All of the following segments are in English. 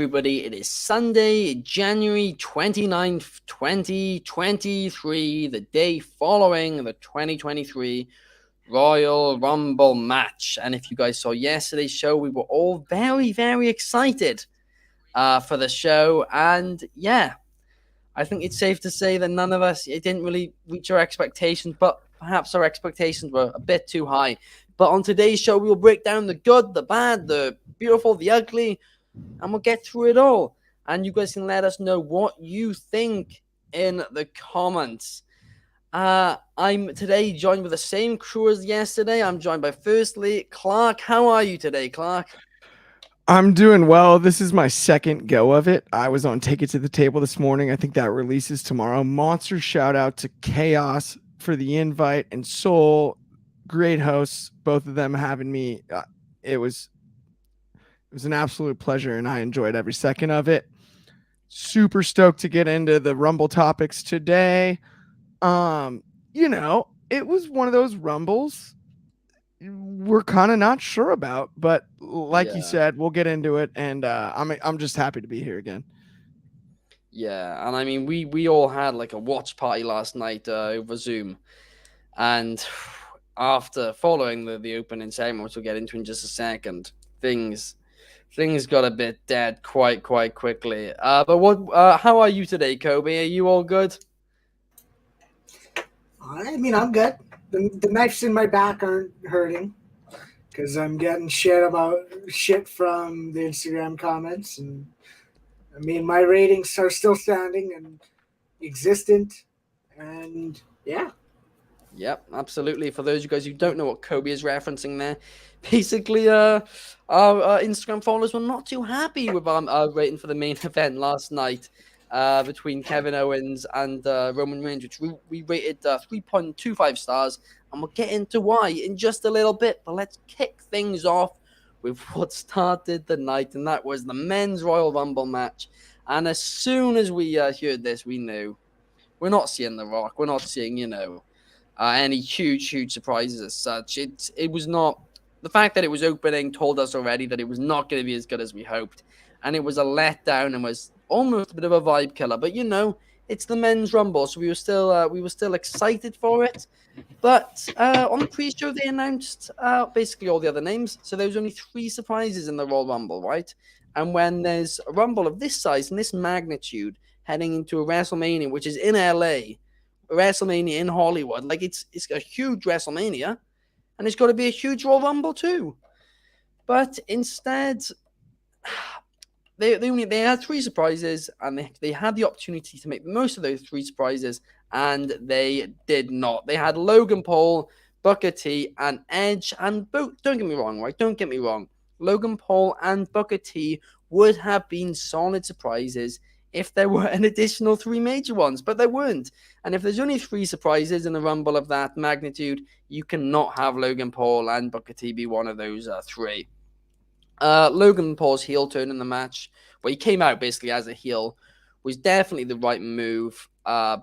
everybody. It is Sunday, January 29th, 2023, the day following the 2023 Royal Rumble match. And if you guys saw yesterday's show, we were all very, very excited for the show. And yeah, I think it's safe to say that none of us, it didn't really reach our expectations, but perhaps our expectations were a bit too high. But on today's show, we will break down the good, the bad, the beautiful, the ugly, and we'll get through it all. And you guys can let us know what you think in the comments. I'm today joined with the same crew as yesterday. I'm joined by firstly Clark. How are you today, Clark? I'm doing well. This is my second go of it. I was on Take It to the Table this morning. I think that releases tomorrow. Monster shout out to Chaos for the invite and Soul. Great hosts, both of them having me. It was an absolute pleasure, and I enjoyed every second of it. Super stoked to get into the Rumble topics today. It was one of those Rumbles we're kind of not sure about, but like you said, we'll get into it, and I'm just happy to be here again. Yeah, and I mean, we all had like a watch party last night over Zoom, and after following the opening segment, which we'll get into in just a second, things got a bit dead quite quickly. But how are you today, Coby? Are you all good? I mean, I'm good. The knives in my back aren't hurting because I'm getting shit from the Instagram comments, and I mean, my ratings are still standing and existent, and yeah. Yep, absolutely. For those of you guys who don't know what Coby is referencing there, basically, our Instagram followers were not too happy with our rating for the main event last night between Kevin Owens and Roman Reigns, which we rated 3.25 stars, and we'll get into why in just a little bit. But let's kick things off with what started the night, and that was the Men's Royal Rumble match. And as soon as we heard this, we knew we're not seeing The Rock. We're not seeing, any huge surprises as such. It was not. The fact that it was opening told us already that it was not going to be as good as we hoped, and it was a letdown and was almost a bit of a vibe killer. But it's the Men's Rumble, so we were still excited for it. But on the pre-show, they announced basically all the other names. So there was only 3 surprises in the Royal Rumble, right? And when there's a Rumble of this size and this magnitude heading into a WrestleMania, which is in LA, WrestleMania in Hollywood, like it's a huge WrestleMania, and it's got to be a huge Royal Rumble too. But instead, they had 3 surprises, and they had the opportunity to make the most of those 3 surprises, and they did not. They had Logan Paul, Booker T, and Edge, and both. Don't get me wrong, right? Don't get me wrong. Logan Paul and Booker T would have been solid surprises if there were an additional 3 major ones, but there weren't. And if there's only 3 surprises in a Rumble of that magnitude, you cannot have Logan Paul and Booker T be one of those 3. Logan Paul's heel turn in the match, where he came out basically as a heel, was definitely the right move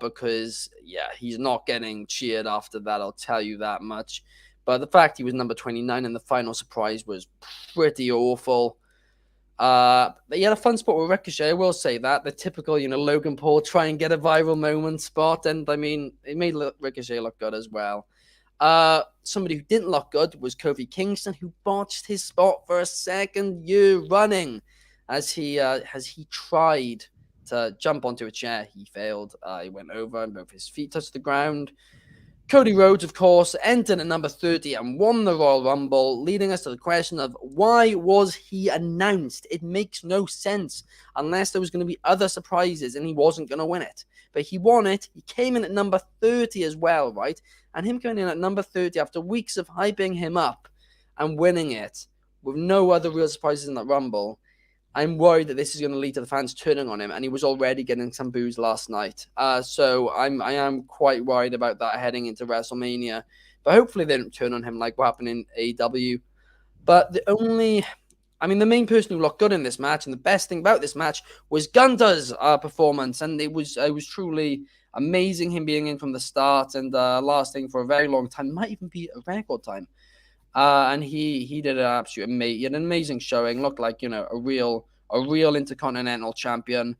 because, he's not getting cheered after that, I'll tell you that much. But the fact he was number 29 in the final surprise was pretty awful. He had a fun spot with Ricochet, I will say that. The typical, Logan Paul try and get a viral moment spot, and I mean, it made Ricochet look good as well. Somebody who didn't look good was Kofi Kingston, who botched his spot for a 2nd year running as he tried to jump onto a chair. He failed. He went over and both his feet touched the ground. Cody Rhodes, of course, entered at number 30 and won the Royal Rumble, leading us to the question of why was he announced? It makes no sense unless there was going to be other surprises and he wasn't going to win it. But he won it. He came in at number 30 as well, right? And him coming in at number 30 after weeks of hyping him up and winning it with no other real surprises in that Rumble, I'm worried that this is going to lead to the fans turning on him, and he was already getting some boos last night. So I am quite worried about that heading into WrestleMania. But hopefully they don't turn on him like what happened in AEW. But the main person who looked good in this match, and the best thing about this match, was Gunther's performance, and it was truly amazing him being in from the start and lasting for a very long time, might even be a record time. And he did an absolute an amazing showing. Looked like a real a real Intercontinental Champion.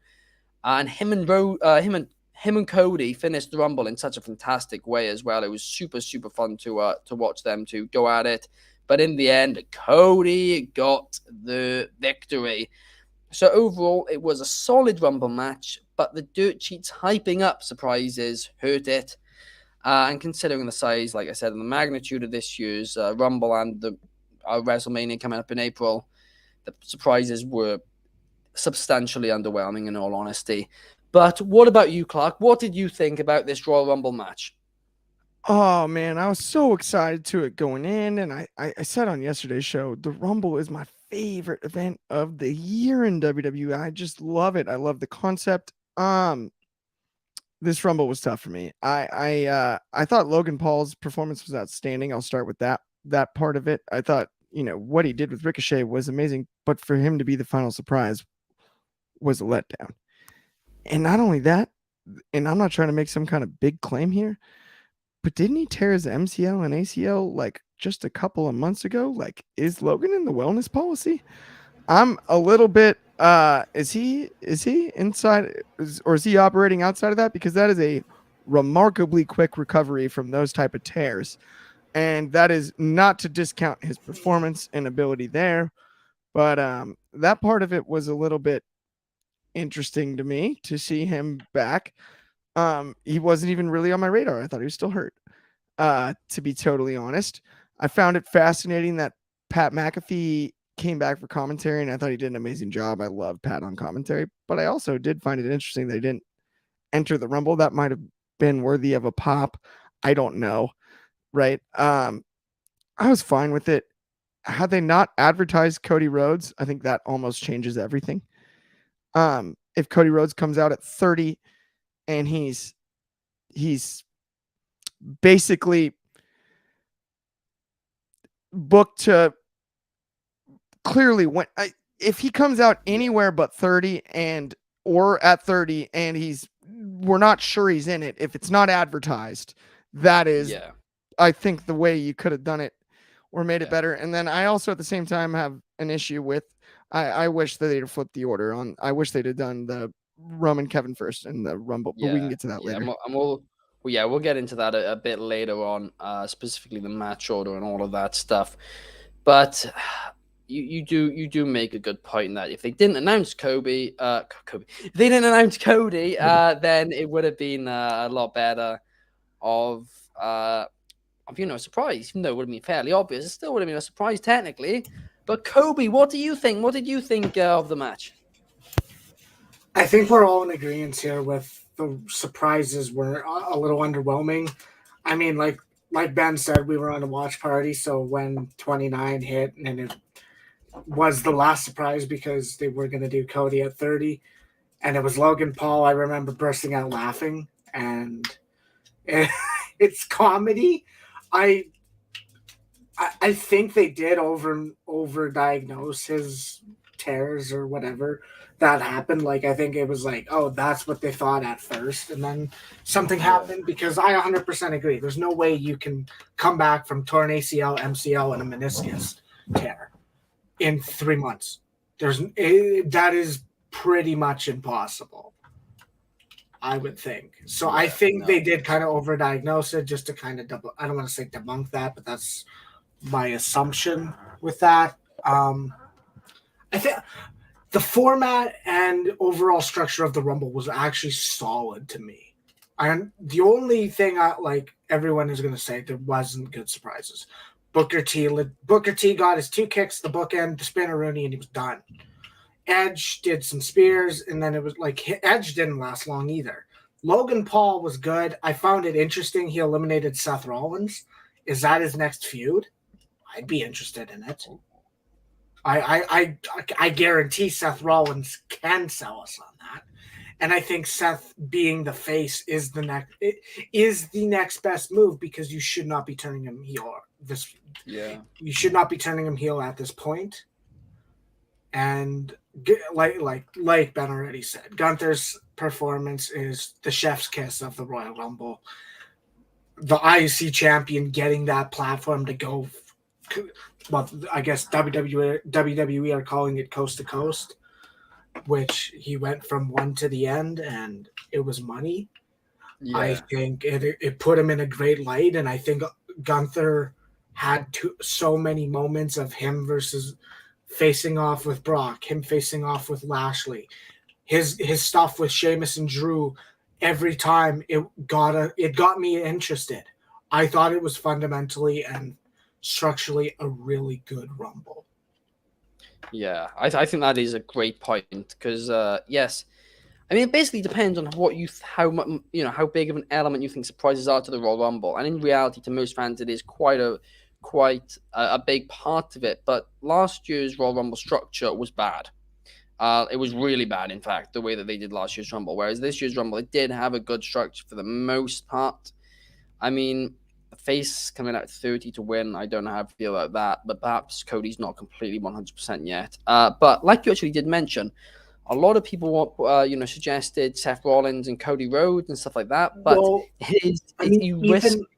And him and Cody finished the Rumble in such a fantastic way as well. It was super, super fun to watch them to go at it. But in the end, Cody got the victory. So overall, it was a solid Rumble match, but the Dirt Sheets hyping up surprises hurt it. And considering the size, like I said, and the magnitude of this year's Rumble and the WrestleMania coming up in April, the surprises were substantially underwhelming in all honesty. But what about you, Clark? What did you think about this Royal Rumble match? Oh man, I was so excited to it going in, and I said on yesterday's show, the Rumble is my favorite event of the year in WWE. I just love it. I love the concept. This Rumble was tough for me. I thought Logan Paul's performance was outstanding. I'll start with that part of it. I thought, what he did with Ricochet was amazing, but for him to be the final surprise was a letdown. And not only that, and I'm not trying to make some kind of big claim here, but didn't he tear his MCL and ACL like just a couple of months ago? Like, is Logan in the wellness policy? I'm a little bit is he inside or is he operating outside of that? Because that is a remarkably quick recovery from those type of tears. And that is not to discount his performance and ability there. But that part of it was a little bit interesting to me to see him back. He wasn't even really on my radar. I thought he was still hurt. To be totally honest, I found it fascinating that Pat McAfee came back for commentary, and I thought he did an amazing job. I love Pat on commentary, but I also did find it interesting that he didn't enter the Rumble. That might have been worthy of a pop. I don't know. Right. I was fine with it. Had they not advertised Cody Rhodes, I think that almost changes everything. If Cody Rhodes comes out at 30 and he's basically booked to clearly if he comes out anywhere but 30 or at 30 and we're not sure he's in it, if it's not advertised, that is, I think, the way you could have done it or made it better. And then I also at the same time have an issue with, I wish that they'd have flipped the order on. I wish they'd have done the Roman Kevin first and the Rumble, but we can get to that later. We'll get into that a bit later on, specifically the match order and all of that stuff. But you do make a good point in that if they didn't announce Cody, then it would have been a lot better of a surprise. Even though it would have been fairly obvious, it still would have been a surprise technically. But Coby, what do you think? What did you think of the match? I think we're all in agreement here with the surprises were a little underwhelming. I mean, like Ben said, we were on a watch party, so when 29 hit and it was the last surprise because they were going to do Cody at 30, and it was Logan Paul, I remember bursting out laughing, and it's comedy. I think they did over-diagnose his tears or whatever that happened. Like, I think it was like, oh, that's what they thought at first. And then something happened, because I 100% agree. There's no way you can come back from torn ACL, MCL, and a meniscus tear in 3 months. That is pretty much impossible, I would think. So I think they did kind of overdiagnose it just to kind of I don't want to say debunk that, but that's my assumption with that. I think the format and overall structure of the Rumble was actually solid to me. The only thing everyone is going to say, there wasn't good surprises. Booker T got his 2 kicks, the bookend, the spinneroonie, and he was done. Edge did some spears, and then it was like Edge didn't last long either. Logan Paul was good. I found it interesting. He eliminated Seth Rollins. Is that his next feud? I'd be interested in it. I guarantee Seth Rollins can sell us on that. And I think Seth being the face is the next best move, because you should not be turning him heel. You should not be turning him heel at this point. And like Ben already said, Gunther's performance is the chef's kiss of the Royal Rumble. The IC champion getting that platform to go, well, I guess WWE are calling it coast to coast. which he went from one to the end, and it was money. I think it put him in a great light, and I think Gunther had so many moments of him versus facing off with Brock, him facing off with Lashley, his stuff with Sheamus and Drew. Every time it got me interested. I thought it was fundamentally and structurally a really good Rumble. Yeah, I think that is a great point because yes, I mean it basically depends on what how much how big of an element you think surprises are to the Royal Rumble, and in reality, to most fans, it is quite a big part of it. But last year's Royal Rumble structure was bad. It was really bad, in fact, the way that they did last year's Rumble. Whereas this year's Rumble, it did have a good structure for the most part. I mean, face coming out 30 to win, I don't know how I feel about that. But perhaps Cody's not completely 100% yet. But like you actually did mention, a lot of people, suggested Seth Rollins and Cody Rhodes and stuff like that. But you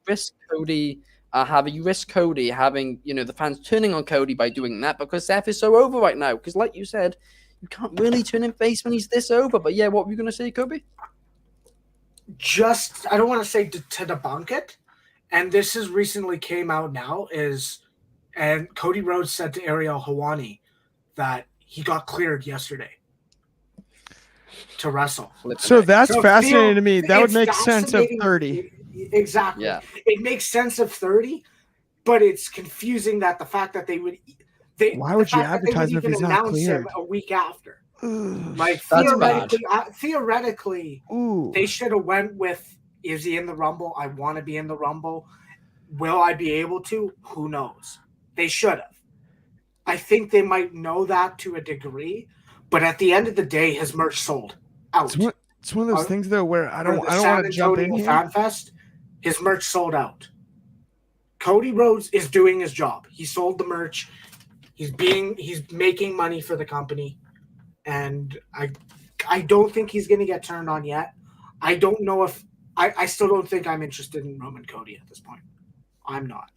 risk Cody. You risk Cody having the fans turning on Cody by doing that because Seth is so over right now. Because like you said, you can't really turn him face when he's this over. But yeah, what were you going to say, Coby? I don't want to say to debunk it, and this has recently came out now, and Cody Rhodes said to Ariel Helwani that he got cleared yesterday to wrestle. So that's fascinating to me. That would make sense of 30. Exactly. Yeah. It makes sense of 30, but it's confusing that the fact that why would you advertise him if he's not cleared a week after? Like theoretically, they should have went with, is he in the Rumble? I want to be in the Rumble. Will I be able to? Who knows? They should have. I think they might know that to a degree, but at the end of the day, his merch sold out. It's one of those things though where I don't want to jump in here. Fan Fest, his merch sold out. Cody Rhodes is doing his job. He sold the merch. He's making money for the company, and I don't think he's going to get turned on yet. I don't know if I still don't think I'm interested in Roman Cody at this point. I'm not.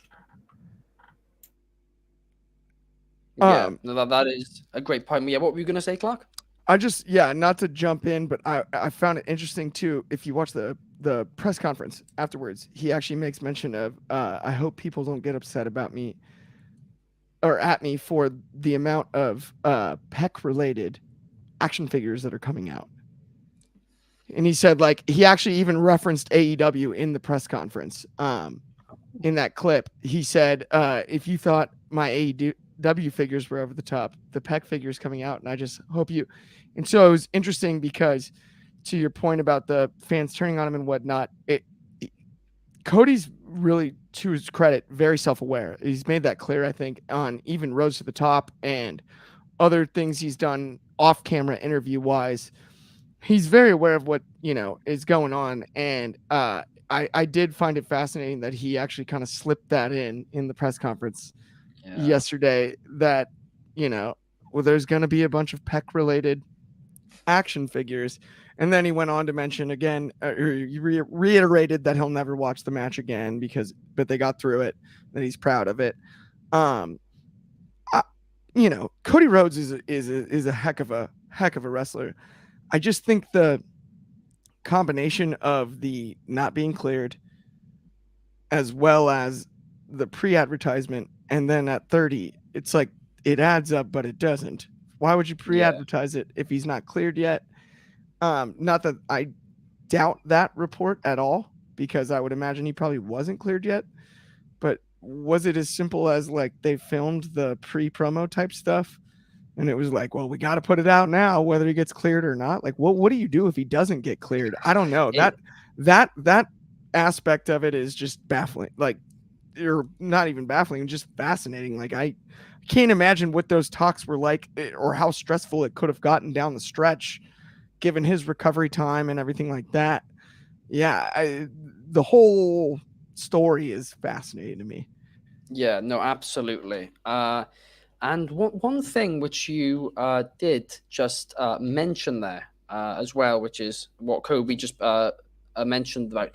Yeah, that is a great point. Yeah, what were you going to say, Clark? Not to jump in, but I found it interesting too. If you watch the press conference afterwards, he actually makes mention of, I hope people don't get upset about me or at me for the amount of Peck related action figures that are coming out. And he said, like, he actually even referenced AEW in the press conference. In that clip, he said, if you thought my AEW figures were over the top, the Peck figures coming out, and I just hope you. And so it was interesting because, to your point about the fans turning on him and whatnot, Cody's really, to his credit, very self-aware. He's made that clear, I think, on even Rhodes to the Top and other things he's done off-camera interview-wise. He's very aware of what is going on, and I did find it fascinating that he actually kind of slipped that in the press conference yesterday. That there's going to be a bunch of Peck related action figures, and then he went on to mention again, reiterated that he'll never watch the match again but they got through it, that he's proud of it. Cody Rhodes is a heck of a wrestler. I just think the combination of the not being cleared as well as the pre-advertisement, and then at 30, it's like it adds up, but it doesn't. Why would you pre-advertise it if he's not cleared yet? Not that I doubt that report at all, because I would imagine he probably wasn't cleared yet. But was it as simple as like they filmed the pre-promo type stuff and it was like, well, we got to put it out now, whether he gets cleared or not? Like, what do you do if he doesn't get cleared? I don't know. That aspect of it is just baffling. Like, or not even baffling, just fascinating. Like, I can't imagine what those talks were like or how stressful it could have gotten down the stretch, given his recovery time and everything like that. Yeah, the whole story is fascinating to me. Yeah, no, absolutely. And one thing which you did just mention there as well, which is what Coby just mentioned about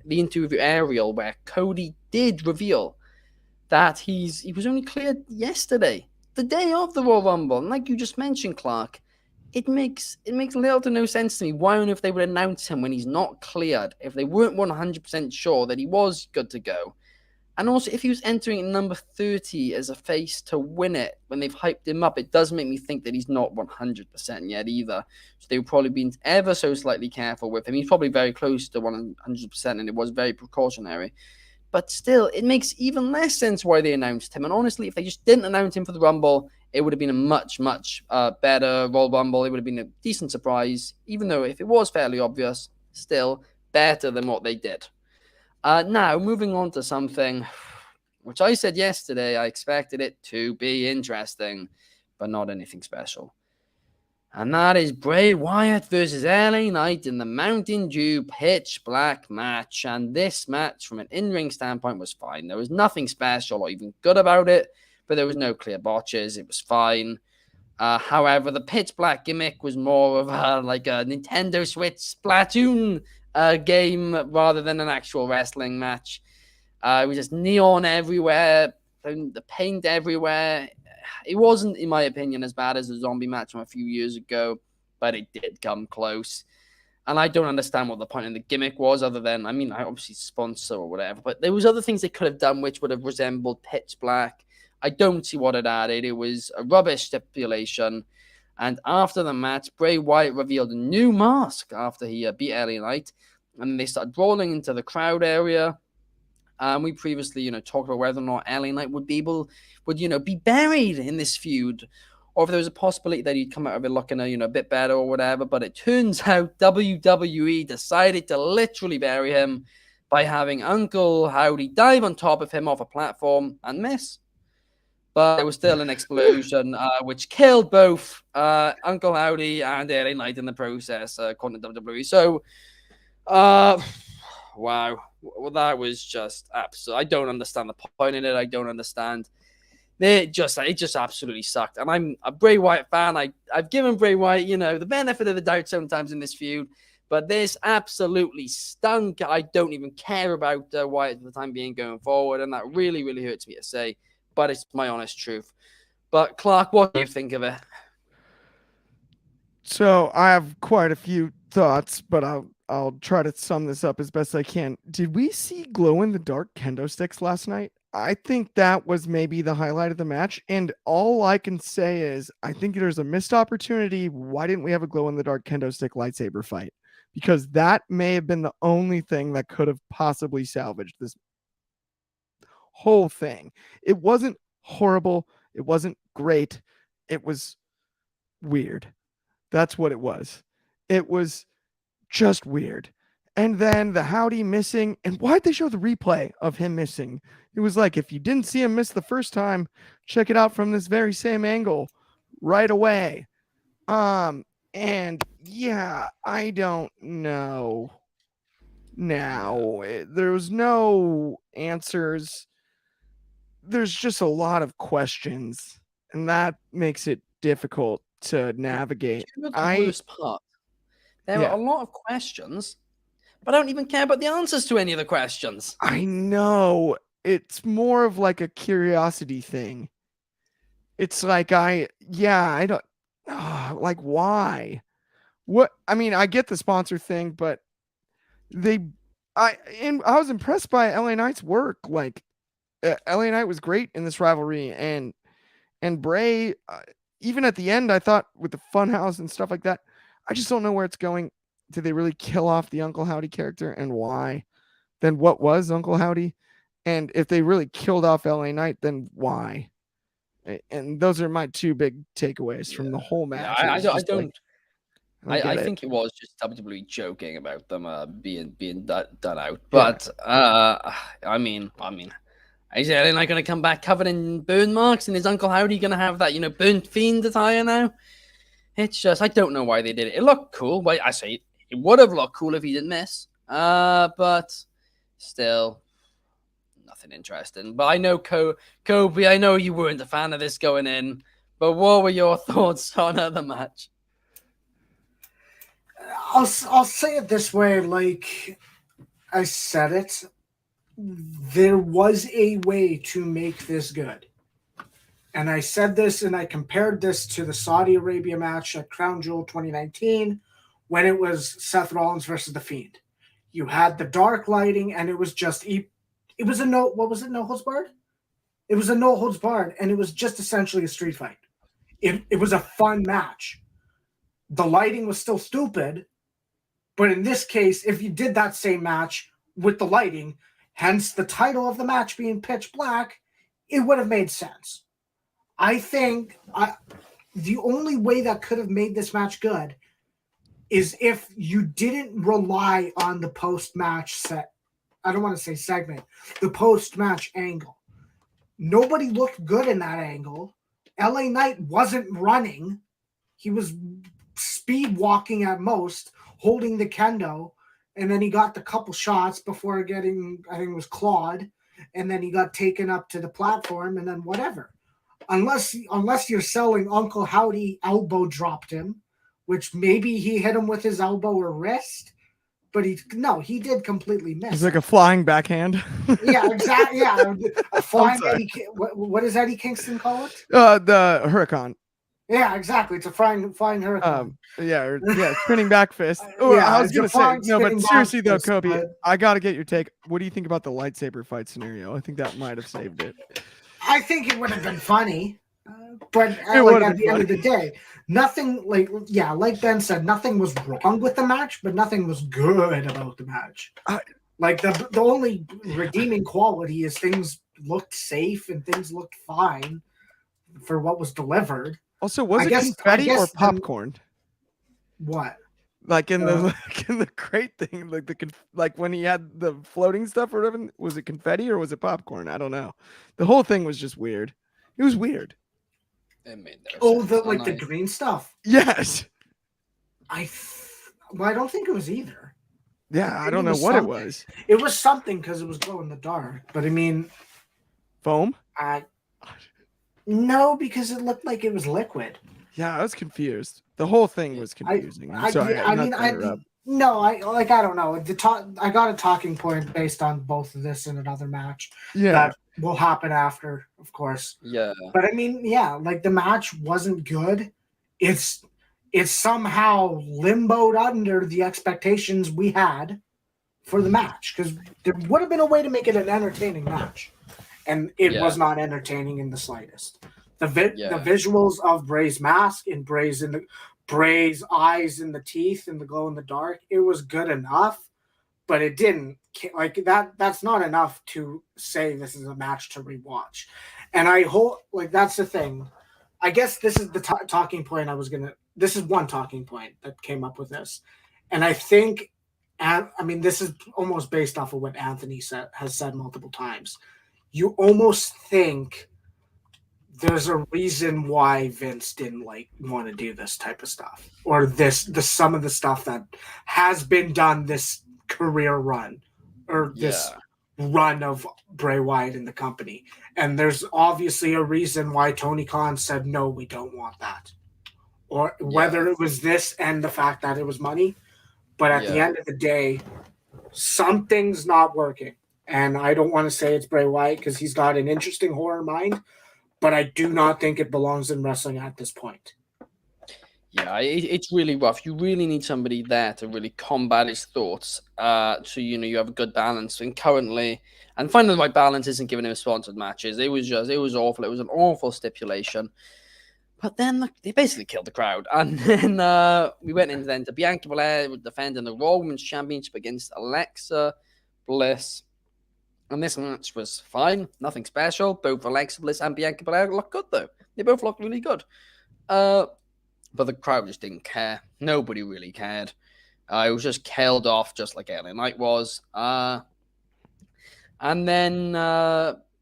the interview with Ariel, where Cody did reveal that he was only cleared yesterday, the day of the Royal Rumble. And like you just mentioned, Clark, it makes little to no sense to me. Why on earth they would announce him when he's not cleared if they weren't 100% sure that he was good to go? And also, if he was entering at number 30 as a face to win it when they've hyped him up, it does make me think that he's not 100% yet either. So they've probably been ever so slightly careful with him. He's probably very close to 100%, and it was very precautionary. But still, it makes even less sense why they announced him. And honestly, if they just didn't announce him for the Rumble, it would have been a much, much better Royal Rumble. It would have been a decent surprise, even though if it was fairly obvious, still better than what they did. Now, moving on to something which I said yesterday, I expected it to be interesting, but not anything special. And that is Bray Wyatt versus LA Knight in the Mountain Dew pitch black match. And this match, from an in-ring standpoint, was fine. There was nothing special or even good about it, but there was no clear botches. It was fine. However, the pitch black gimmick was more of like a Nintendo Switch Splatoon game rather than an actual wrestling match. It was just neon everywhere, the paint everywhere. It wasn't, in my opinion, as bad as the zombie match from a few years ago, but it did come close. And I don't understand what the point of the gimmick was, other than, I mean, I obviously sponsor or whatever, but there was other things they could have done which would have resembled pitch black. I don't see what it added. It was a rubbish stipulation. And after the match, Bray Wyatt revealed a new mask after he beat LA Knight. And they started rolling into the crowd area. We previously, talked about whether or not LA Knight would be buried in this feud, or if there was a possibility that he'd come out of it looking, a bit better or whatever. But it turns out WWE decided to literally bury him by having Uncle Howdy dive on top of him off a platform and miss. But there was still an explosion, which killed both Uncle Howdy and LA Knight in the process, according to WWE. So, wow. Well, that was just absolute. I don't understand the point in it. I don't understand. It just absolutely sucked. And I'm a Bray Wyatt fan. I've given Bray Wyatt, the benefit of the doubt sometimes in this feud, but this absolutely stunk. I don't even care about Wyatt for the time being going forward, and that really, really hurts me to say, but it's my honest truth. But Clark, what do you think of it? So I have quite a few thoughts, but I'll try to sum this up as best I can. Did we see glow-in-the-dark kendo sticks last night? I think that was maybe the highlight of the match. And all I can say is I think there's a missed opportunity. Why didn't we have a glow-in-the-dark kendo stick lightsaber fight? Because that may have been the only thing that could have possibly salvaged this whole thing. It wasn't horrible. It wasn't great. It was weird. That's what it was. It was just weird. And then the Howdy missing. And why'd they show the replay of him missing? It was like, if you didn't see him miss the first time, check it out from this very same angle right away. And yeah, I don't know. Now, there was no answers. There's just a lot of questions, and that makes it difficult to navigate. The worst part. There are a lot of questions, but I don't even care about the answers to any of the questions. I know. It's more of like a curiosity thing. It's like I don't like why? What I mean, I get the sponsor thing, but I was impressed by LA Knight's work. Like LA Knight was great in this rivalry, and Bray, even at the end, I thought with the Funhouse and stuff like that, I just don't know where it's going. Did they really kill off the Uncle Howdy character, and why? Then what was Uncle Howdy? And if they really killed off LA Knight, then why? And those are my two big takeaways from the whole match. I think it was just WWE joking about them being done out. But I mean, is LA Knight going to come back covered in burn marks, and is Uncle Howdy going to have that burnt fiend attire now? It's just I don't know why they did it. It looked cool. But I say it would have looked cool if he didn't miss. But still, nothing interesting. But I know Coby, I know you weren't a fan of this going in. But what were your thoughts on the match? I'll say it this way, like I said it. There was a way to make this good. And I said this and I compared this to the Saudi Arabia match at Crown Jewel 2019 when it was Seth Rollins versus The Fiend. You had the dark lighting and it was just, it was a no holds barred? It was a no holds barred and it was just essentially a street fight. It was a fun match. The lighting was still stupid, but in this case, if you did that same match with the lighting, hence the title of the match being Pitch Black, it would have made sense. I think the only way that could have made this match good is if you didn't rely on the post-match set. I don't want to say segment, the post-match angle. Nobody looked good in that angle. LA Knight wasn't running. He was speed walking at most, holding the kendo, and then he got the couple shots before getting, I think it was clawed, and then he got taken up to the platform, and then whatever. Unless you're selling Uncle Howdy elbow dropped him, which maybe he hit him with his elbow or wrist, but he did completely miss. It's like a flying backhand. Yeah, exactly. Yeah, a flying Eddie. What does Eddie Kingston call it? The Huracan. Yeah, exactly. It's a flying hurricane. Spinning back fist. Oh, Yeah, I was gonna say no, but seriously though, fist, Coby, but I gotta get your take. What do you think about the lightsaber fight scenario? I think that might have saved it. I think it would have been funny, but at the end of the day, nothing like Ben said, nothing was wrong with the match, but nothing was good about the match. The only redeeming quality is things looked safe and things looked fine for what was delivered. Also, was it confetti or popcorn? What? Like in the crate thing, like when he had the floating stuff or whatever, was it confetti or was it popcorn? I don't know. The whole thing was just weird. It was weird. It made no sense. The green stuff. Yes. I don't think it was either. Yeah, I don't know what it was. It was something because it was glow in the dark. But I mean, foam? No, because it looked like it was liquid. Yeah, I was confused. The whole thing was confusing. I don't know. I don't know. I got a talking point based on both of this and another match. Yeah, that will happen after, of course. Yeah, but I mean, the match wasn't good. It's somehow limboed under the expectations we had for the match because there would have been a way to make it an entertaining match, and it was not entertaining in the slightest. The visuals of Bray's mask and Bray's eyes and the teeth and the glow in the dark, it was good enough, but it didn't that's not enough to say this is a match to rewatch. And I hope that's the thing. I guess this is the talking point this is one talking point that came up with this. And I think, this is almost based off of what Anthony has said multiple times. You almost think there's a reason why Vince didn't want to do this type of stuff or some of the stuff that has been done this career run or this run of Bray Wyatt in the company. And there's obviously a reason why Tony Khan said, no, we don't want that. Or whether it was this and the fact that it was money. But at the end of the day, something's not working. And I don't want to say it's Bray Wyatt because he's got an interesting horror mind. But I do not think it belongs in wrestling at this point. Yeah, it's really rough. You really need somebody there to really combat his thoughts. So you have a good balance. And currently, and finding the right balance isn't giving him sponsored matches. It was awful. It was an awful stipulation. But then they basically killed the crowd. And then we went into to Bianca Belair defending the Raw Women's Championship against Alexa Bliss. And this match was fine. Nothing special. Both Alexa Bliss and Bianca Belair looked good, though. They both looked really good. But the crowd just didn't care. Nobody really cared. It was just killed off, just like LA Knight was. And then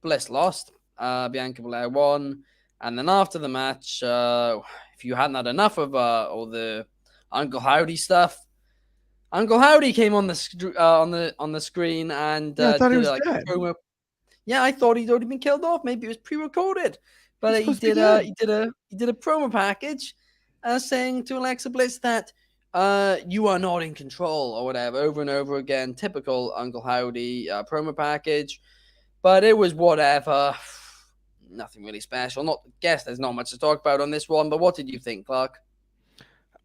Bliss lost. Bianca Belair won. And then after the match, if you hadn't had enough of all the Uncle Howdy stuff, Uncle Howdy came on the screen and I thought he was dead. Promo. Yeah, I thought he'd already been killed off. Maybe it was pre-recorded, but he did a promo package saying to Alexa Bliss that you are not in control or whatever, over and over again. Typical Uncle Howdy promo package, but it was whatever. nothing really special. Not guess there's not much to talk about on this one, but what did you think, Clark?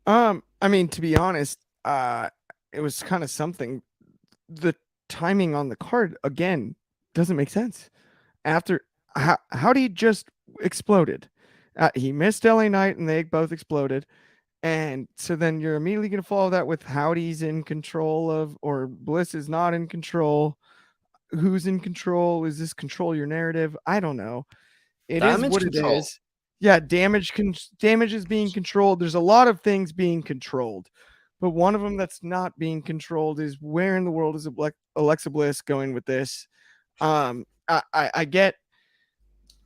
I mean, to be honest, it was kind of something. The timing on the card again doesn't make sense. After how he just exploded, he missed LA Knight and they both exploded, and so then you're immediately going to follow that with Howdy's in control of, or Bliss is not in control. Who's in control? Is this control your narrative? I don't know. It is Damage what control. it is. Yeah, damage is being controlled. There's a lot of things being controlled, but one of them that's not being controlled is where in the world is Alexa Bliss going with this? I get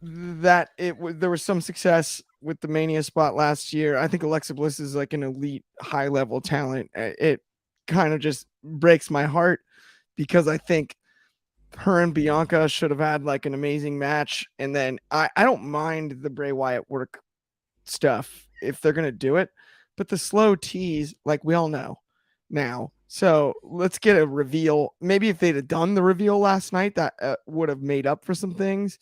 that there was some success with the Mania spot last year. I think Alexa Bliss is like an elite high level talent. It kind of just breaks my heart because I think her and Bianca should have had like an amazing match. And then I don't mind the Bray Wyatt work stuff if they're going to do it, but the slow tease, like we all know now. So let's get a reveal. Maybe if they'd have done the reveal last night, that would have made up for some things.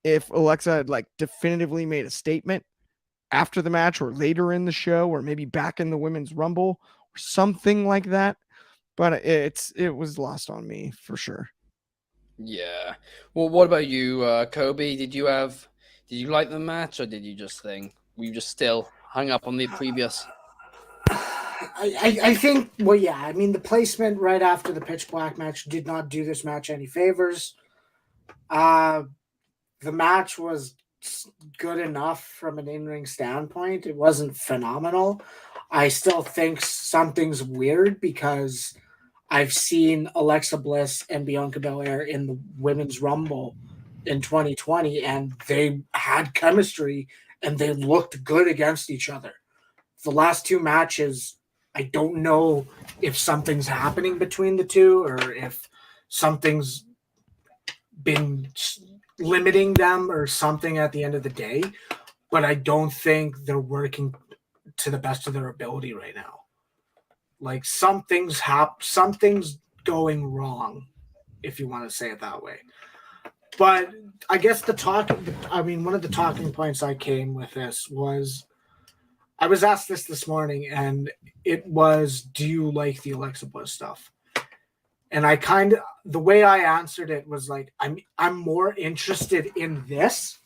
If Alexa had like definitively made a statement after the match or later in the show, or maybe back in the Women's Rumble or something like that. But it was lost on me for sure. Yeah. Well, what about you, Coby? Did you like the match, or did you just think were you just still hung up on the previous? I think, well, yeah, I mean, the placement right after the Pitch Black match did not do this match any favors. The match was good enough from an in-ring standpoint. It wasn't phenomenal. I still think something's weird because I've seen Alexa Bliss and Bianca Belair in the Women's Rumble in 2020, and they had chemistry and they looked good against each other. The last two matches, I don't know if something's happening between the two or if something's been limiting them or something at the end of the day, but I don't think they're working to the best of their ability right now. Like something's going wrong, if you want to say it that way. But I guess one of the talking points I came with this was, I was asked this morning, and it was, do you like the Alexa Bliss stuff? And the way I answered it was like, I'm more interested in this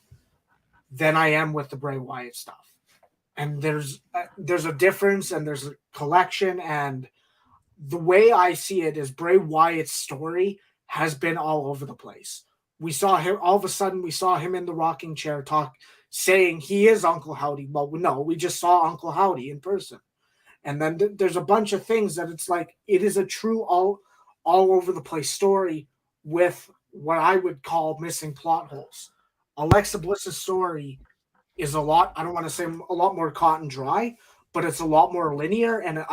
than I am with the Bray Wyatt stuff. And there's a difference, and there's a collection, and the way I see it is Bray Wyatt's story has been all over the place. We saw him all of a sudden. We saw him in the rocking chair saying he is Uncle Howdy. Well, no, we just saw Uncle Howdy in person, and then there's a bunch of things that it's like it is a true all over the place story with what I would call missing plot holes. Alexa Bliss's story is a lot, I don't want to say a lot more cut and dry, but it's a lot more linear. And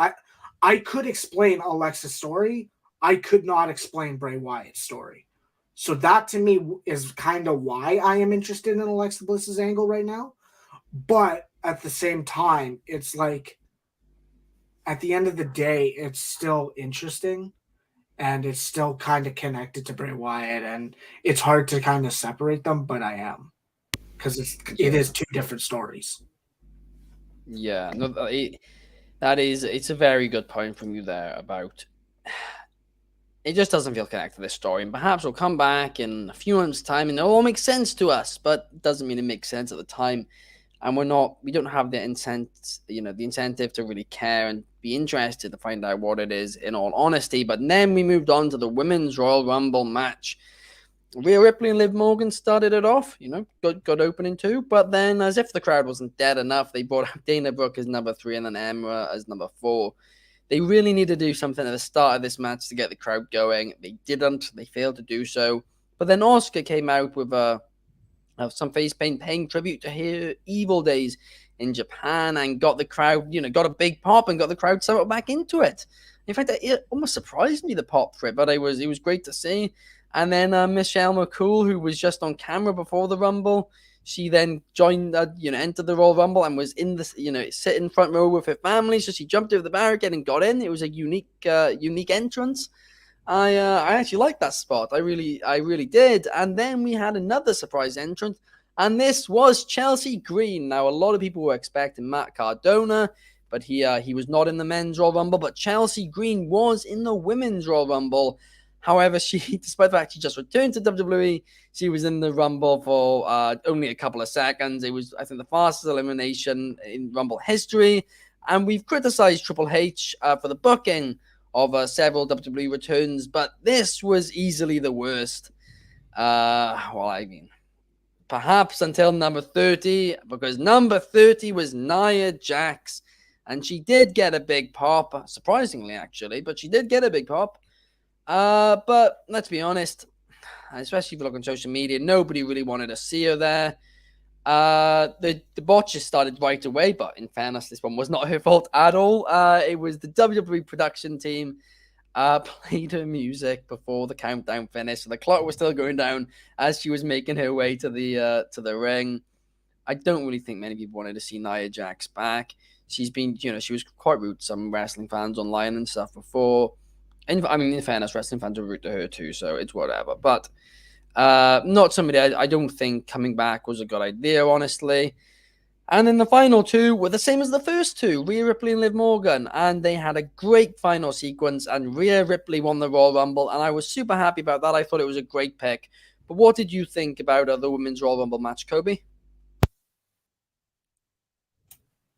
I could explain Alexa's story. I could not explain Bray Wyatt's story. So that to me is kind of why I am interested in Alexa Bliss's angle right now. But at the same time, it's like at the end of the day, it's still interesting and it's still kind of connected to Bray Wyatt, and it's hard to kind of separate them, but I am. Because it is two different stories. Yeah, no, it's a very good point from you there about it just doesn't feel connected to this story, and perhaps we'll come back in a few months' time and it all makes sense to us, but it doesn't mean it makes sense at the time, and we don't have the incentive to really care and be interested to find out what it is, in all honesty. But then we moved on to the Women's Royal Rumble match. Rhea Ripley and Liv Morgan started it off, good opening too. But then, as if the crowd wasn't dead enough, they brought out Dana Brooke as number 3 and then Emma as number 4. They really need to do something at the start of this match to get the crowd going. They didn't. They failed to do so. But then Asuka came out with some face paint paying tribute to her evil days in Japan and got the crowd, got a big pop and got the crowd settled back into it. In fact, it almost surprised me, the pop for it, but it was great to see. And then Michelle McCool, who was just on camera before the Rumble, she then joined, entered the Royal Rumble and was in the, sitting front row with her family. So she jumped over the barricade and got in. It was a unique entrance. I actually liked that spot. I really did. And then we had another surprise entrance, And this was Chelsea Green. Now, a lot of people were expecting Matt Cardona, but he was not in the men's Royal Rumble. But Chelsea Green was in the women's Royal Rumble. However, despite the fact she just returned to WWE, she was in the Rumble for only a couple of seconds. It was, I think, the fastest elimination in Rumble history. And we've criticized Triple H for the booking of several WWE returns, but this was easily the worst. Perhaps until number 30, because number 30 was Nia Jax, and she did get a big pop, surprisingly, actually, but she did get a big pop. But let's be honest, especially if you look on social media, nobody really wanted to see her there. The botches started right away, but in fairness, this one was not her fault at all. It was the WWE production team played her music before the countdown finished, so the clock was still going down as she was making her way to the ring. I don't really think many people wanted to see Nia Jax back. She's been, she was quite rude to some wrestling fans online and stuff before. And I mean, in fairness, wrestling fans are rude to her too, so it's whatever. But not somebody I don't think coming back was a good idea, honestly. And then the final two were the same as the first two, Rhea Ripley and Liv Morgan. And they had a great final sequence, and Rhea Ripley won the Royal Rumble, and I was super happy about that. I thought it was a great pick. But what did you think about the Women's Royal Rumble match, Coby?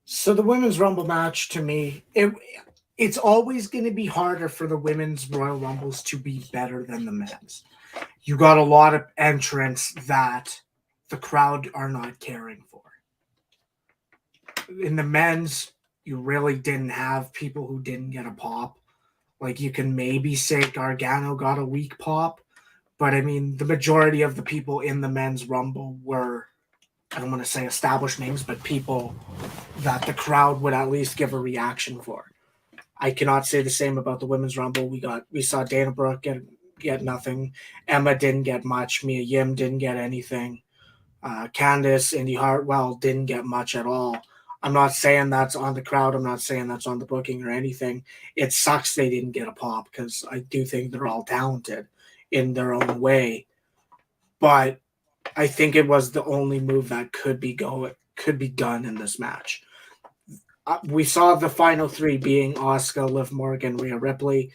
So the Women's Rumble match, to me, it's always going to be harder for the Women's Royal Rumbles to be better than the men's. You got a lot of entrants that the crowd are not caring for. In the men's, you really didn't have people who didn't get a pop. Like, you can maybe say Gargano got a weak pop, but I mean, the majority of the people in the men's Rumble were, I don't want to say established names, but people that the crowd would at least give a reaction for. I cannot say the same about the Women's Rumble. We saw Dana Brooke get nothing. Emma didn't get much. Mia Yim didn't get anything. Candice, Indy Hartwell didn't get much at all. I'm not saying that's on the crowd. I'm not saying that's on the booking or anything. It sucks they didn't get a pop because I do think they're all talented in their own way. But I think it was the only move that could be done in this match. We saw the final three being Asuka, Liv Morgan, Rhea Ripley.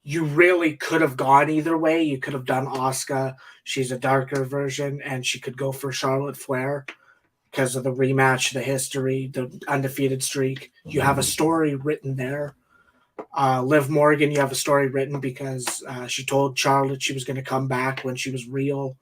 You really could have gone either way. You could have done Asuka. She's a darker version, and she could go for Charlotte Flair because of the rematch, the history, the undefeated streak. You have a story written there. Liv Morgan, you have a story written because she told Charlotte she was going to come back when she was real.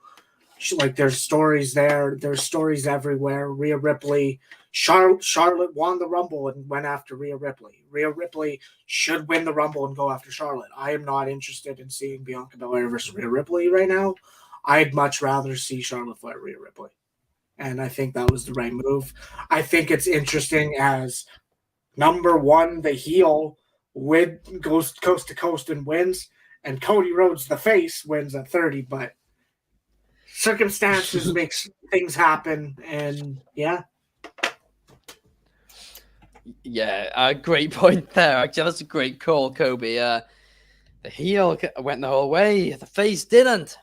There's stories there. There's stories everywhere. Rhea Ripley, Charlotte won the Rumble and went after Rhea Ripley. Rhea Ripley should win the Rumble and go after Charlotte. I am not interested in seeing Bianca Belair versus Rhea Ripley right now. I'd much rather see Charlotte Flair, Rhea Ripley. And I think that was the right move. I think it's interesting as number one, the heel goes coast to coast and wins, and Cody Rhodes, the face, wins at 30, but circumstances makes things happen, and yeah. Yeah, a great point there. Actually, that's a great call, Coby. The heel went the whole way. The face didn't.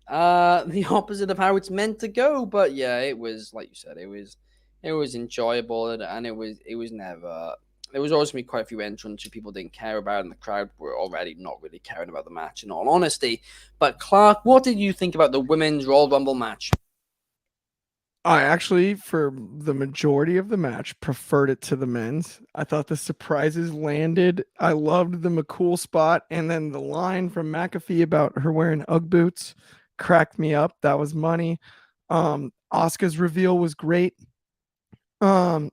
The opposite of how it's meant to go. But yeah, it was, like you said, it was enjoyable, and it was never. There was always going to be quite a few entrants who people didn't care about, and the crowd were already not really caring about the match, in all honesty. But Clark, what did you think about the Women's Royal Rumble match? I actually, for the majority of the match, preferred it to the men's. I thought the surprises landed. I loved the McCool spot, and then the line from McAfee about her wearing Ugg boots cracked me up. That was money. Asuka's reveal was great. I'm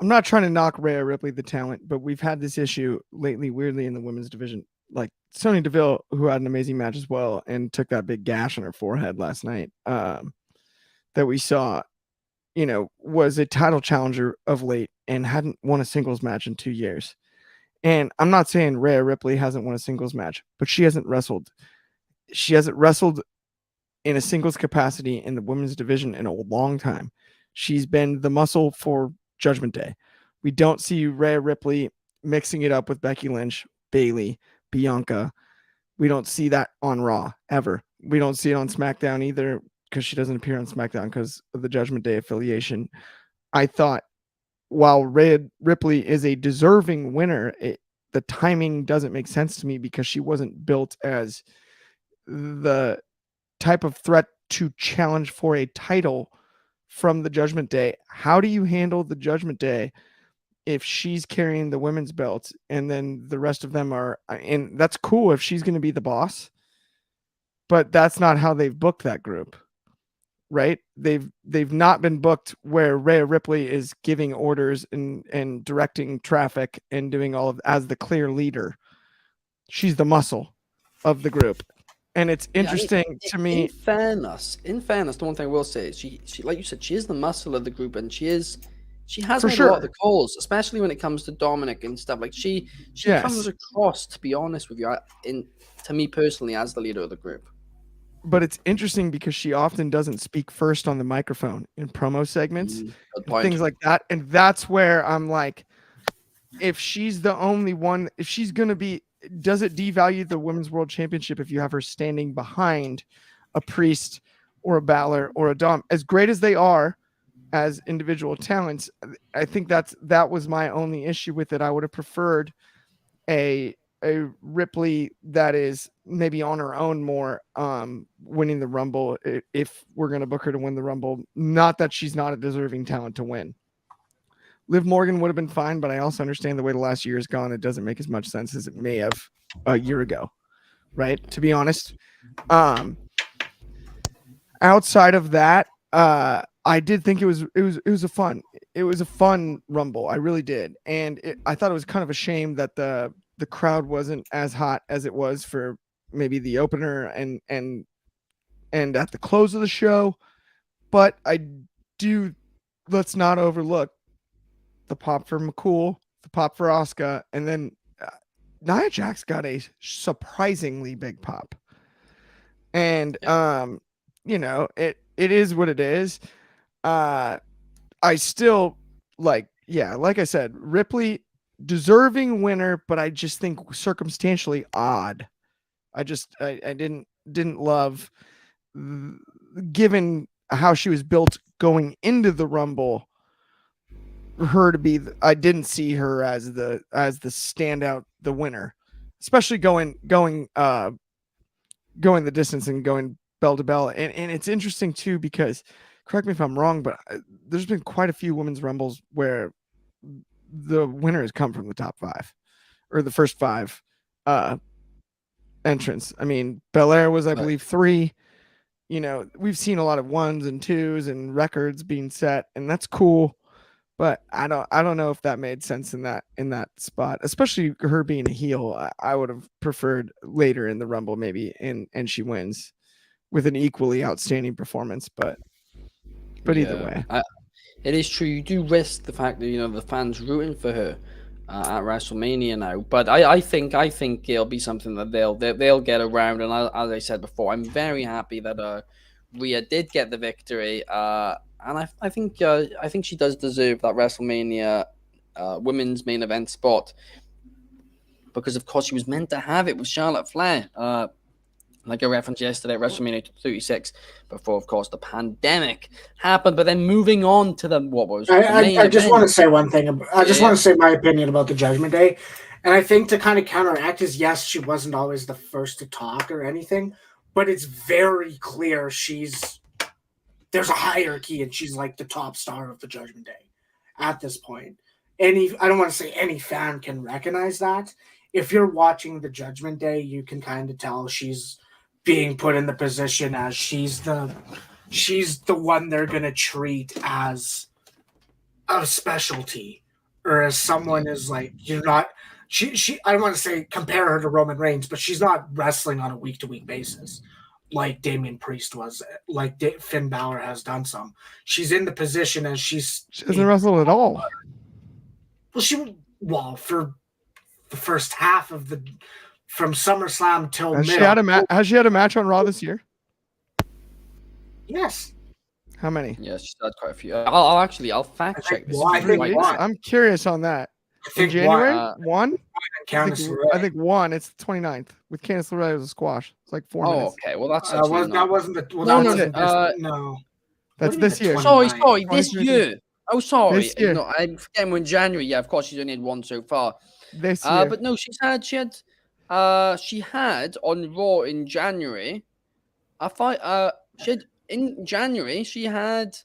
not trying to knock Rhea Ripley, the talent, but we've had this issue lately, weirdly, in the women's division. Like Sonya Deville, who had an amazing match as well and took that big gash on her forehead last night, that we saw, was a title challenger of late and hadn't won a singles match in 2 years. And I'm not saying Rhea Ripley hasn't won a singles match, but she hasn't wrestled. She hasn't wrestled in a singles capacity in the women's division in a long time. She's been the muscle for Judgment Day. We don't see Rhea Ripley mixing it up with Becky Lynch, Bayley, Bianca. We don't see that on Raw ever. we don't see it on SmackDown either because she doesn't appear on SmackDown because of the Judgment Day affiliation. I thought while Rhea Ripley is a deserving winner, the timing doesn't make sense to me because she wasn't built as the type of threat to challenge for a title from the Judgment Day. How do you handle the Judgment Day if she's carrying the women's belt and then the rest of them are, and that's cool if she's going to be the boss, but that's not how they've booked that group, right? They've not been booked where Rhea Ripley is giving orders and directing traffic and doing all of as the clear leader. She's the muscle of the group. And it's interesting to me. In fairness, the one thing I will say is she like you said, she is the muscle of the group, and she has For made a lot of the calls, especially when it comes to Dominic and stuff. Like she comes across, to be honest with you, to me personally, as the leader of the group. But it's interesting because she often doesn't speak first on the microphone in promo segments, and things like that. And that's where I'm like, if she's the only one, if she's going to be, does it devalue the Women's World Championship if you have her standing behind a Priest or a Balor or a Dom? As great as they are as individual talents, I think that was my only issue with it. I would have preferred a Ripley that is maybe on her own more, winning the Rumble if we're going to book her to win the Rumble. Not that she's not a deserving talent to win. Liv Morgan would have been fine, but I also understand the way the last year has gone. It doesn't make as much sense as it may have a year ago, right? To be honest. Outside of that, I did think it was a fun Rumble. I really did. And I thought it was kind of a shame that the crowd wasn't as hot as it was for maybe the opener and at the close of the show. But let's not overlook the pop for McCool, the pop for Asuka, and then Nia Jax got a surprisingly big pop. And it is what it is. I still like I said, Ripley deserving winner, but I just think circumstantially odd. I didn't love, given how she was built going into the Rumble, her to be I didn't see her as the standout, the winner, especially going the distance and going bell to bell. And it's interesting too, because correct me if I'm wrong, but there's been quite a few women's Rumbles where the winner has come from the top 5 or the first 5 entrants. I mean, Belair was, I believe, 3. We've seen a lot of 1s and 2s and records being set, and that's cool. But I don't know if that made sense in that spot, especially her being a heel. I would have preferred later in the Rumble maybe, and she wins with an equally outstanding performance. But either way, it is true. You do risk the fact that the fans rooting for her at WrestleMania now. But I think it'll be something that they'll get around. And as I said before, I'm very happy that Rhea did get the victory. And I think she does deserve that WrestleMania women's main event spot, because of course she was meant to have it with Charlotte Flair, like I referenced yesterday at WrestleMania 36, before of course the pandemic happened. But then moving on to I just want to say one thing. I just want to say my opinion about the Judgment Day, and I think to kind of counteract is, yes, she wasn't always the first to talk or anything, but it's very clear there's a hierarchy, and she's like the top star of the Judgment Day at this point. I don't want to say any fan can recognize that. If you're watching the Judgment Day, you can kind of tell she's being put in the position as she's the one they're going to treat as a specialty, or as someone is like, you're not, she I don't want to say compare her to Roman Reigns, but she's not wrestling on a week-to-week basis like Damian Priest was, like Finn Balor has done some. She's in the position as she doesn't wrestle at all. Well, for the first half of from SummerSlam till has she had a match on Raw this year? Yes. How many? Yes, she's had quite a few. I'll fact check this. I'm curious on that. think January? one. One? Candice I think one. It's the 29th. With Candice LeRae, it was a squash. It's like 4 Oh, minutes. okay. Well, that's that actually was not. that wasn't the well, No, that no, wasn't this, no. That's What do you mean this the year. 29th? Sorry, this 2023. year. Oh, sorry. This year. No, I'm forgetting we're in January. Yeah, of course, she's only had one so far. This year. But no, she had on Raw in January a fight. In January she had.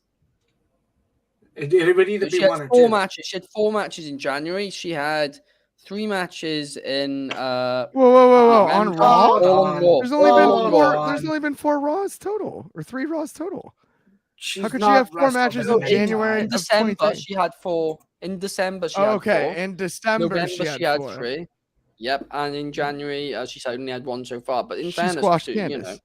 It would either She be had one or 4 two. matches. She had 4 matches in January. She had 3 matches in. Whoa! On November. Raw? All on Raw. There's only All been on four. Raw. There's only been 4 Raws total, or 3 Raws total. She's How could she not have 4 wrestled matches that in many January In times. of December 23? she had 4. In December she Oh, had okay. 4. In December November she had 4. 3. Yep, and in January she's only had 1 so far. But in She fairness, squashed to, Candice.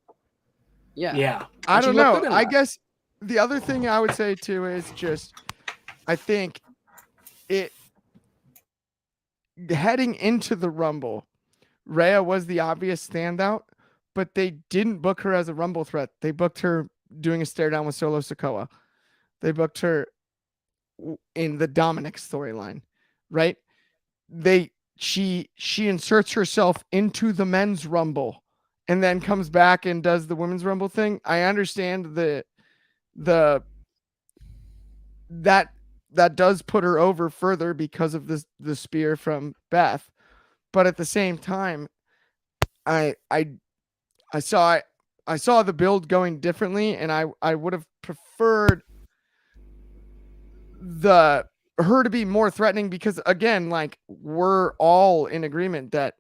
Yeah. I And she don't looked know. good in I that. guess the other thing I would say too is just I think it heading into the Rumble, Rhea was the obvious standout, but they didn't book her as a Rumble threat. They booked her doing a stare down with Solo Sikoa. They booked her in the Dominic storyline, right? She inserts herself into the men's Rumble and then comes back and does the women's Rumble thing. I understand that does put her over further because of the spear from Beth, but at the same time, I saw the build going differently, and I would have preferred her to be more threatening because again, like we're all in agreement that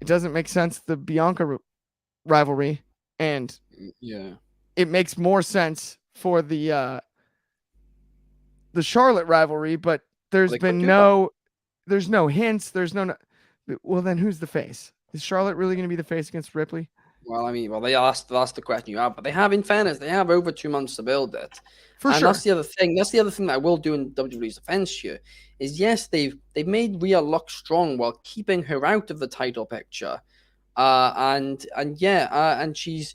it doesn't make sense the Bianca rivalry, and Yeah. it makes more sense for the Charlotte rivalry, but there's been no hints. There's no. Well, then who's the face? Is Charlotte really going to be the face against Ripley? Well, I mean, that's the question you have, but they have, in fairness, they have over 2 months to build it. For And sure. that's the other thing. That's the other thing that I will do in WWE's defense here is yes, they've made Rhea look strong while keeping her out of the title picture, and she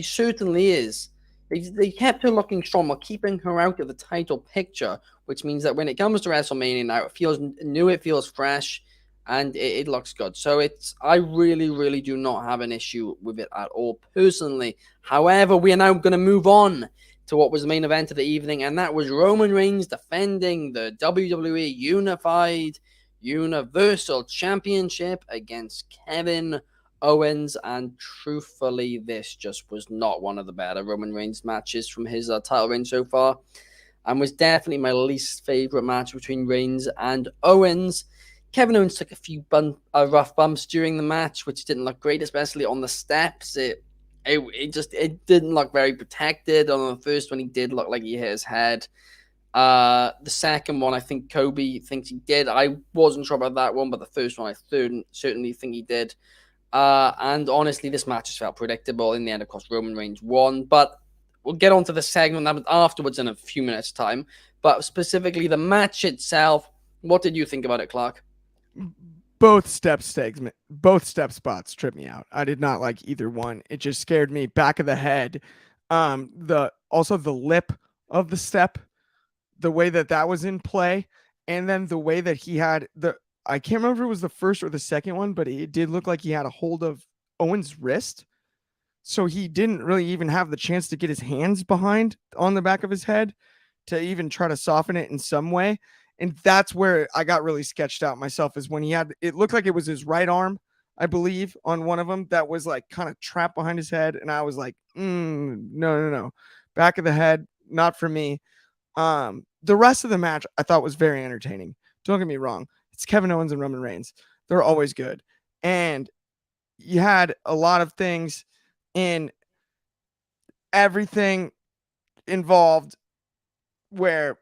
certainly is. They kept her looking strong while keeping her out of the title picture, which means that when it comes to WrestleMania now, it feels new, it feels fresh, and it looks good. So I really, really do not have an issue with it at all personally. However, we are now going to move on to what was the main event of the evening, and that was Roman Reigns defending the WWE Unified Universal Championship against Kevin Owens. And truthfully, this just was not one of the better Roman Reigns matches from his title reign so far, and was definitely my least favorite match between Reigns and Owens. Kevin Owens took a few rough bumps during the match, which didn't look great, especially on the steps. It didn't look very protected. On the first one, he did look like he hit his head. The second one, I think Coby thinks he did. I wasn't sure about that one, but the first one, I certainly think he did. And honestly, this match just felt predictable. In the end, of course, Roman Reigns won. But we'll get on to the segment afterwards in a few minutes' time. But specifically, the match itself, what did you think about it, Clark? Both step spots tripped me out. I did not like either one. It just scared me. Back of the head, also the lip of the step, the way that was in play, and then the way that he had I can't remember if it was the first or the second one, but it did look like he had a hold of Owens' wrist, so he didn't really even have the chance to get his hands behind on the back of his head to even try to soften it in some way. And that's where I got really sketched out myself, is when it looked like it was his right arm, I believe, on one of them that was like kind of trapped behind his head. And I was like, no. Back of the head, not for me. The rest of the match I thought was very entertaining. Don't get me wrong. It's Kevin Owens and Roman Reigns. They're always good. And you had a lot of things in everything involved where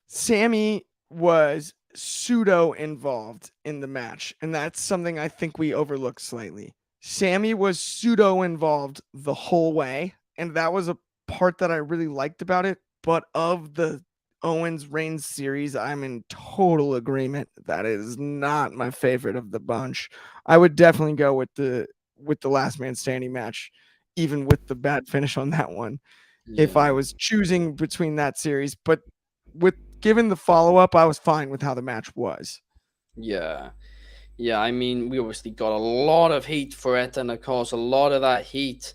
Sami was pseudo involved in the match, and that's something I think we overlooked slightly. Sami was pseudo involved the whole way, and that was a part that I really liked about it. But of the Owens Reigns series, I'm in total agreement that is not my favorite of the bunch. I would definitely go with the last man standing match, even with the bad finish on that one, if I was choosing between that series. But with given the follow-up, I was fine with how the match was. Yeah. Yeah, I mean, we obviously got a lot of heat for it, and of course, a lot of that heat.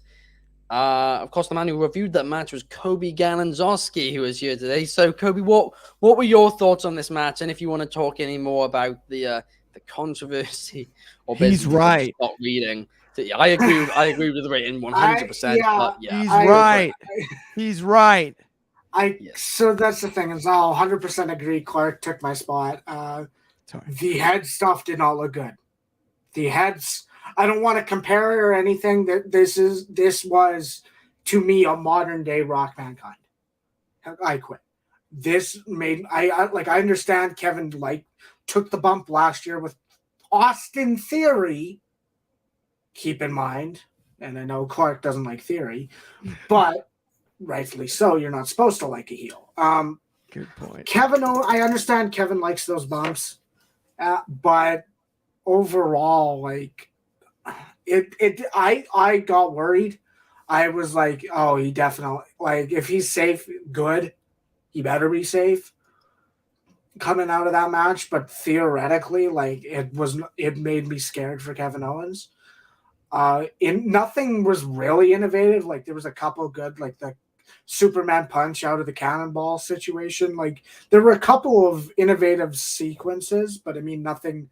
Of course, the man who reviewed that match was Coby Galenzoski, who is here today. So, Coby, what were your thoughts on this match? And if you want to talk any more about the controversy, or He's basically right. stop reading. So, yeah, I agree with the rating 100%. But yeah, He's right. He's right. So that's the thing is I'll 100% agree. Clark took my spot. The head stuff did not look good. The heads, I don't want to compare it or anything. That this was to me a modern day Rock Mankind. I quit. This made I understand Kevin took the bump last year with Austin Theory. Keep in mind, and I know Clark doesn't like Theory, but rightfully so. You're not supposed to like a heel. Good point. I understand Kevin likes those bumps. But overall, I got worried. I was like, oh, he definitely, if he's safe, good. He better be safe coming out of that match. But theoretically, it made me scared for Kevin Owens. Nothing was really innovative. There was a couple good, the Superman punch out of the cannonball situation. There were a couple of innovative sequences, but I mean, nothing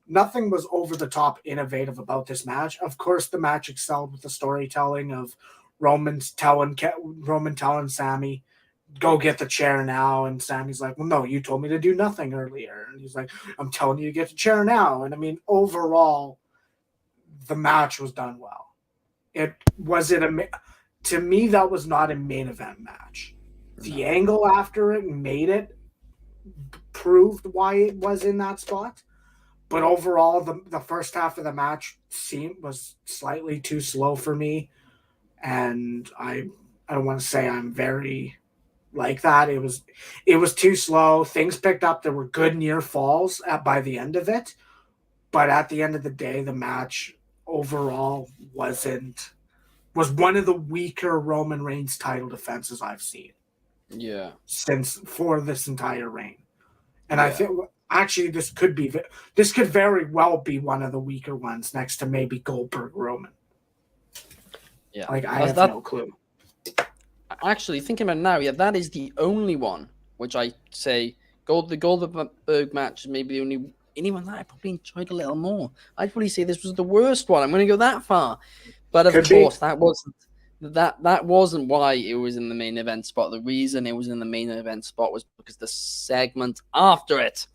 was over the top innovative about this match. Of course, the match excelled with the storytelling of Roman telling Sami, go get the chair now. And Sami's like, well, no, you told me to do nothing earlier. And he's like, I'm telling you to get the chair now. And I mean, overall, the match was done well. To me, that was not a main event match. The angle after it proved why it was in that spot. But overall, the first half of the match was slightly too slow for me. And I don't want to say I'm very like that. It was too slow. Things picked up. There were good near falls by the end of it. But at the end of the day, the match overall was one of the weaker Roman Reigns title defenses I've seen. Yeah. For this entire reign. And I think actually this could very well be one of the weaker ones next to maybe Goldberg Roman. Yeah. I have no clue. Actually, thinking about it now, that is the only one which I say the Goldberg match is maybe the only anyone that I probably enjoyed a little more. I'd probably say this was the worst one. I'm going to go that far. But of course, that wasn't why it was in the main event spot. The reason it was in the main event spot was because the segment after it.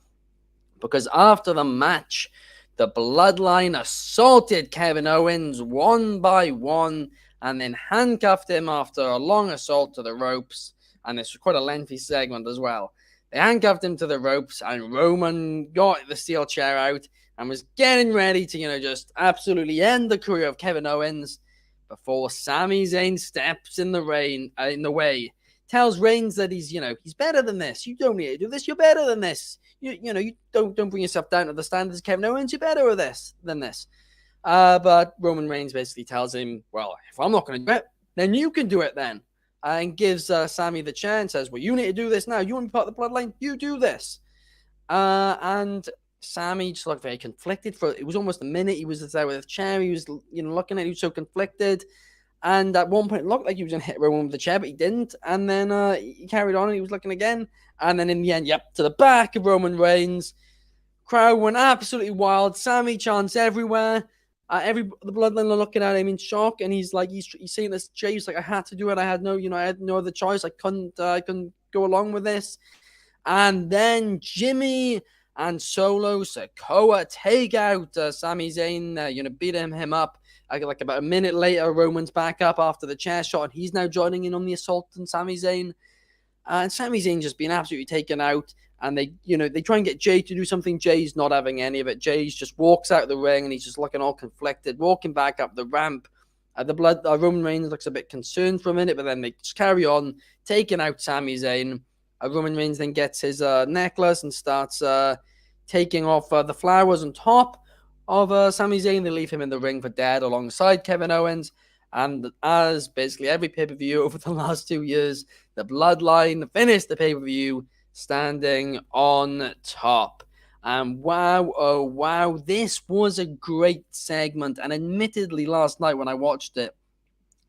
Because after the match, the Bloodline assaulted Kevin Owens one by one and then handcuffed him after a long assault to the ropes. And this was quite a lengthy segment as well. They handcuffed him to the ropes and Roman got the steel chair out and was getting ready to, just absolutely end the career of Kevin Owens before Sami Zayn steps in the way, tells Reigns that he's better than this. You don't need to do this. You're better than this. You don't bring yourself down to the standards of Kevin Owens. You're better than this. But Roman Reigns basically tells him, well, if I'm not going to do it, then you can do it then. And gives Sami the chance, says, well, you need to do this now. You want to be part of the Bloodline? You do this. And Sami just looked very conflicted. It was almost a minute. He was there with a chair. He was, looking at it. He was so conflicted. And at one point, it looked like he was going to hit Roman with the chair, but he didn't. And then he carried on and he was looking again. And then in the end, to the back of Roman Reigns. Crowd went absolutely wild. Sami chants everywhere. The Bloodline are looking at him in shock, and he's seeing this chair. He's like, I had to do it. I had no other choice. I couldn't go along with this. And then Jimmy and Solo Sikoa take out Sami Zayn, beating him up. Like about a minute later, Roman's back up after the chair shot, and he's now joining in on the assault on Sami Zayn. And Sami Zayn just being absolutely taken out. And they try and get Jay to do something. Jay's not having any of it. Jay's just walks out of the ring, and he's just looking all conflicted, walking back up the ramp. Roman Reigns looks a bit concerned for a minute, but then they just carry on, taking out Sami Zayn. Roman Reigns then gets his necklace and starts taking off the flowers on top of Sami Zayn. They leave him in the ring for dead alongside Kevin Owens. And as basically every pay-per-view over the last 2 years, the Bloodline finished the pay-per-view, standing on top. And wow, oh wow, this was a great segment. And admittedly, last night when I watched it,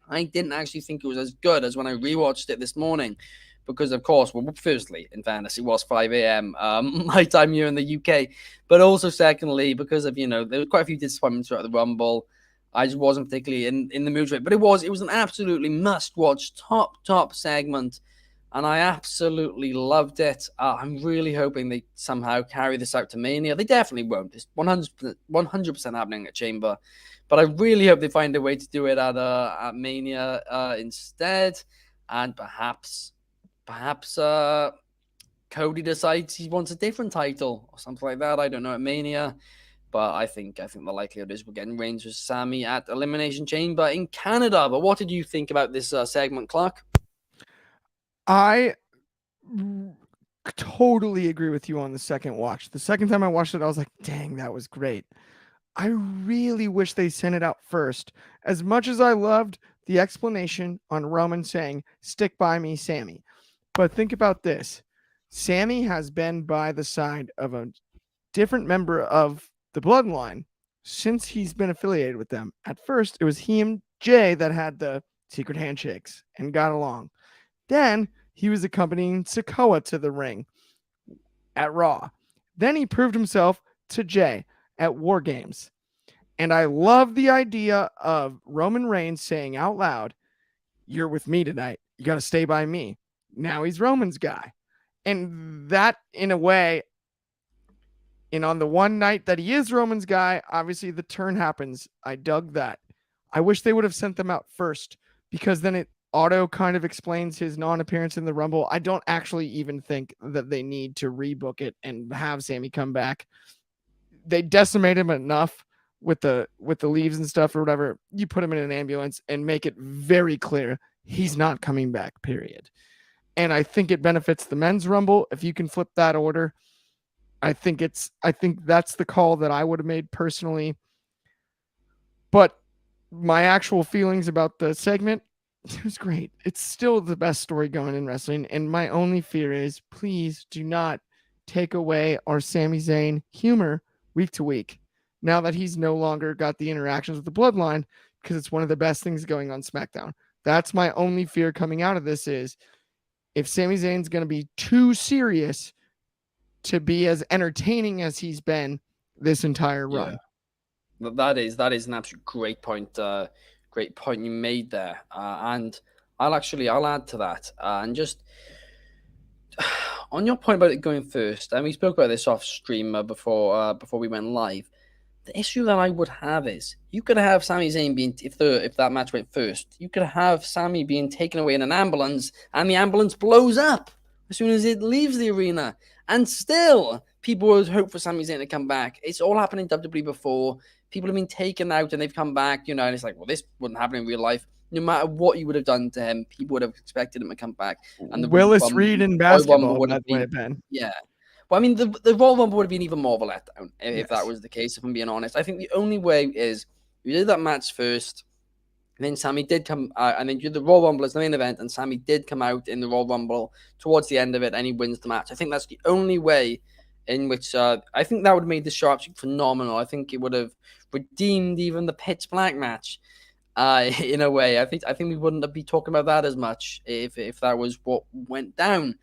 I didn't actually think it was as good as when I rewatched it this morning. Because, of course, well, firstly, in fairness, it was 5 a.m. My time here in the UK. But also, secondly, because of, there were quite a few disappointments throughout the Rumble. I just wasn't particularly in the mood for it. But it was an absolutely must-watch, top segment. And I absolutely loved it. I'm really hoping they somehow carry this out to Mania. They definitely won't. It's 100% happening at Chamber. But I really hope they find a way to do it at Mania instead. And perhaps Cody decides he wants a different title or something like that. I don't know at Mania. But I think the likelihood is we're getting Reigns versus Sami at Elimination Chamber in Canada. But what did you think about this segment, Clark? I totally agree with you on the second watch. The second time I watched it, I was like, dang, that was great. I really wish they sent it out first. As much as I loved the explanation on Roman saying, stick by me, Sami. But think about this. Sami has been by the side of a different member of the bloodline since he's been affiliated with them. At first, it was he and Jay that had the secret handshakes and got along. Then he was accompanying Sikoa to the ring at Raw. Then he proved himself to Jay at War Games. And I love the idea of Roman Reigns saying out loud, you're with me tonight. You got to stay by me. Now he's Roman's guy. And that, in a way, and on the one night that he is Roman's guy, obviously the turn happens. I dug that. I wish they would have sent them out first, because then it auto kind of explains his non-appearance in the Rumble. I don't actually even think that they need to rebook it and have Sami come back. They decimate him enough with the leaves and stuff or whatever. You put him in an ambulance and make it very clear he's not coming back, period. And I think it benefits the men's Rumble if you can flip that order. I think that's the call that I would have made personally. But my actual feelings about the segment, it was great. It's still the best story going in wrestling. And my only fear is, please do not take away our Sami Zayn humor week to week, now that he's no longer got the interactions with the bloodline, because it's one of the best things going on SmackDown. That's my only fear coming out of this, is if Sami Zayn's going to be too serious to be as entertaining as he's been this entire run. Yeah. That is an absolute great point. Great point you made there. And I'll add to that. And just on your point about it going first, and we spoke about this off stream before we went live. The issue that I would have is, you could have Sami Zayn being, if that match went first, you could have Sami being taken away in an ambulance, and the ambulance blows up as soon as it leaves the arena, and still people would hope for Sami Zayn to come back. It's all happened in WWE before. People have been taken out and they've come back, and it's like, well, this wouldn't happen in real life. No matter what you would have done to him, people would have expected him to come back. And the Willis Reed in basketball would have been. Yeah. Well, I mean, the Royal Rumble would have been even more of a letdown if that was the case, if I'm being honest. I think the only way is you did that match first, and then Sami did come out, and then you did the Royal Rumble as the main event, and Sami did come out in the Royal Rumble towards the end of it, and he wins the match. I think that's the only way in which I think that would have made the show absolutely phenomenal. I think it would have redeemed even the Pitch Black match in a way. I think we wouldn't be talking about that as much if that was what went down.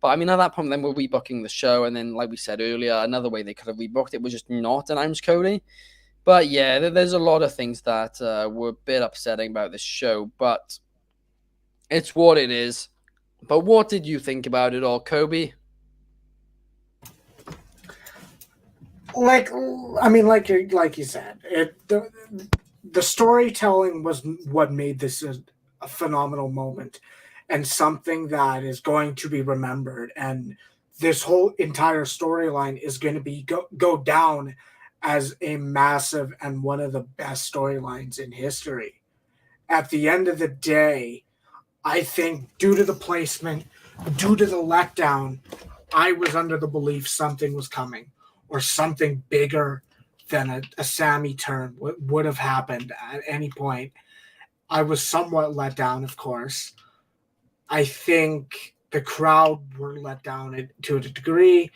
But I mean, at that point, then we're rebooking the show. And then, like we said earlier, another way they could have rebooked it was just not announce Cody. But yeah, there's a lot of things that were a bit upsetting about this show. But it's what it is. But what did you think about it all, Coby? Like you said, the storytelling was what made this a phenomenal moment, and something that is going to be remembered. And this whole entire storyline is going to be go down as a massive and one of the best storylines in history. At the end of the day, I think due to the placement, due to the letdown, I was under the belief something was coming, or something bigger than a Sami turn would have happened at any point. I was somewhat let down, of course. I think the crowd were let down to a degree.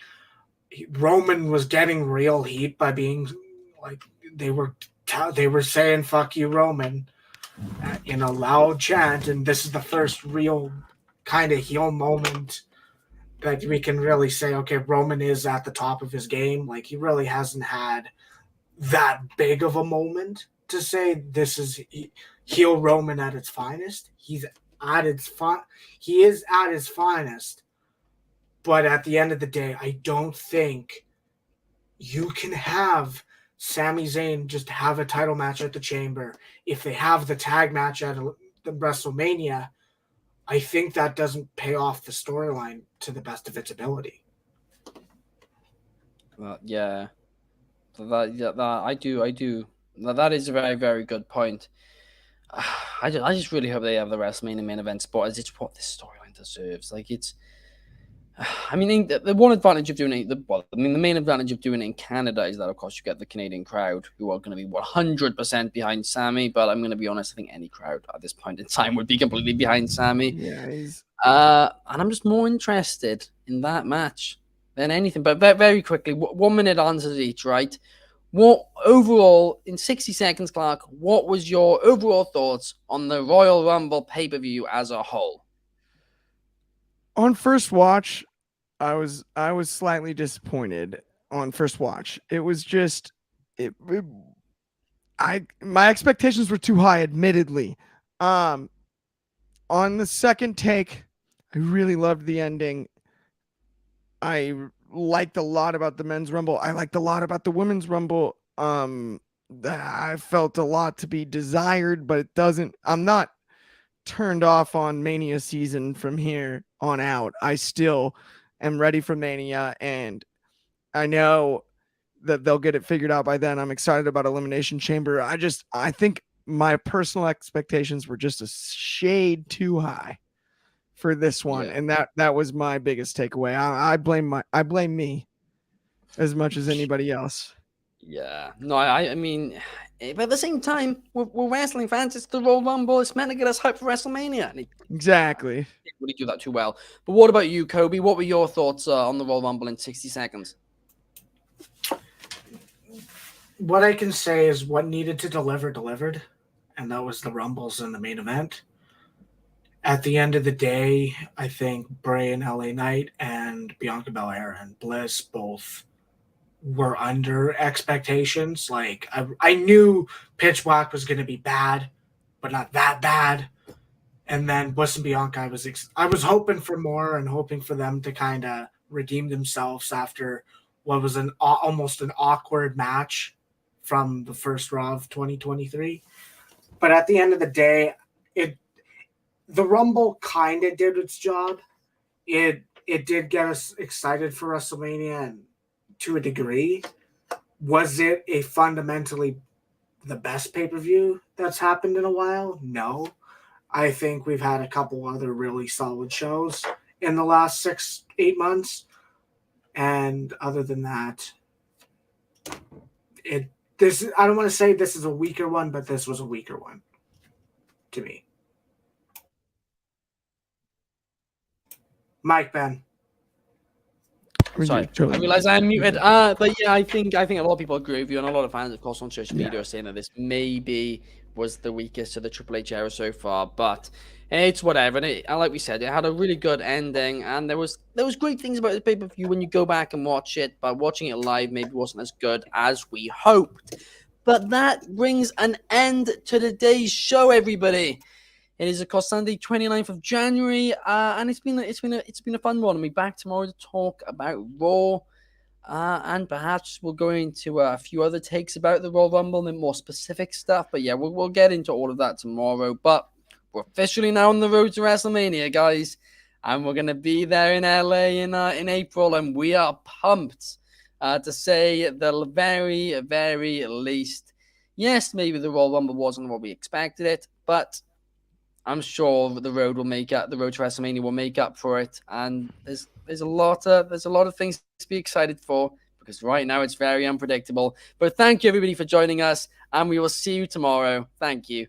Roman was getting real heat by being like they were saying "fuck you, Roman" in a loud chant, and this is the first real kind of heel moment that we can really say, okay, Roman is at the top of his game. Like, he really hasn't had that big of a moment to say this is heel Roman at its finest. He is at his finest. But at the end of the day, I don't think you can have Sami Zayn just have a title match at the Chamber. If they have the tag match at the WrestleMania, I think that doesn't pay off the storyline to the best of its ability. Yeah. I do. That is a very, very good point. I just really hope they have the WrestleMania main event spot, as it's what this storyline deserves. Like, it's, I mean, the one advantage of doing it, the main advantage of doing it in Canada is that, of course, you get the Canadian crowd who are going to be 100% behind Sami. But I'm going to be honest, I think any crowd at this point in time would be completely behind Sami. Yeah, and I'm just more interested in that match than anything. But very quickly, 1 minute answers each, right? What overall, in 60 seconds, Clark, what was your overall thoughts on the Royal Rumble pay-per-view as a whole? On first watch, I was slightly disappointed on first watch. It was just my expectations were too high, admittedly. On the second take, I really loved the ending. I liked a lot about the men's rumble. I liked a lot about the women's rumble. I felt a lot to be desired, but it doesn't. I'm not turned off on Mania season from here on out. I still am ready for Mania, and I know that they'll get it figured out by then. I'm excited about Elimination Chamber. I think my personal expectations were just a shade too high for this one. Yeah. And that was my biggest takeaway. I blame me as much as anybody else. Yeah. No, I mean, but at the same time, we're wrestling fans. It's the Royal Rumble. It's meant to get us hyped for WrestleMania. And Exactly. didn't really do that too well. But what about you, Coby? What were your thoughts on the Royal Rumble in 60 seconds? What I can say is what needed to delivered, and that was the Rumbles in the main event. At the end of the day, I think Bray and LA Knight and Bianca Belair and Bliss both were under expectations. Like, I knew Pitch Black was going to be bad, but not that bad. And then Bliss and Bianca, I was hoping for more and hoping for them to kind of redeem themselves after what was almost an awkward match from the first Raw of 2023. But at the end of the day, the Rumble kind of did its job. It did get us excited for WrestleMania, and to a degree. Was it a fundamentally the best pay-per-view that's happened in a while? No. I think we've had a couple other really solid shows in the last 6-8 months. And other than that, I don't want to say this is a weaker one, but this was a weaker one to me. Mike, Ben. Sorry, I realize I am muted. But yeah, I think a lot of people agree with you, and a lot of fans, of course, on social media are saying that this maybe was the weakest of the Triple H era so far. But it's whatever. And like we said, it had a really good ending, and there was great things about the pay-per-view when you go back and watch it. But watching it live maybe wasn't as good as we hoped. But that brings an end to today's show, everybody. It is, of course, Sunday, 29th of January, and it's been a fun one. I'll be back tomorrow to talk about Raw, and perhaps we'll go into a few other takes about the Royal Rumble and more specific stuff. But yeah, we'll get into all of that tomorrow. But we're officially now on the road to WrestleMania, guys, and we're gonna be there in LA in April, and we are pumped to say the very, very least. Yes, maybe the Royal Rumble wasn't what we expected it, but I'm sure the road to WrestleMania will make up for it, and there's a lot of things to be excited for, because right now it's very unpredictable. But thank you everybody for joining us, and we will see you tomorrow. Thank you.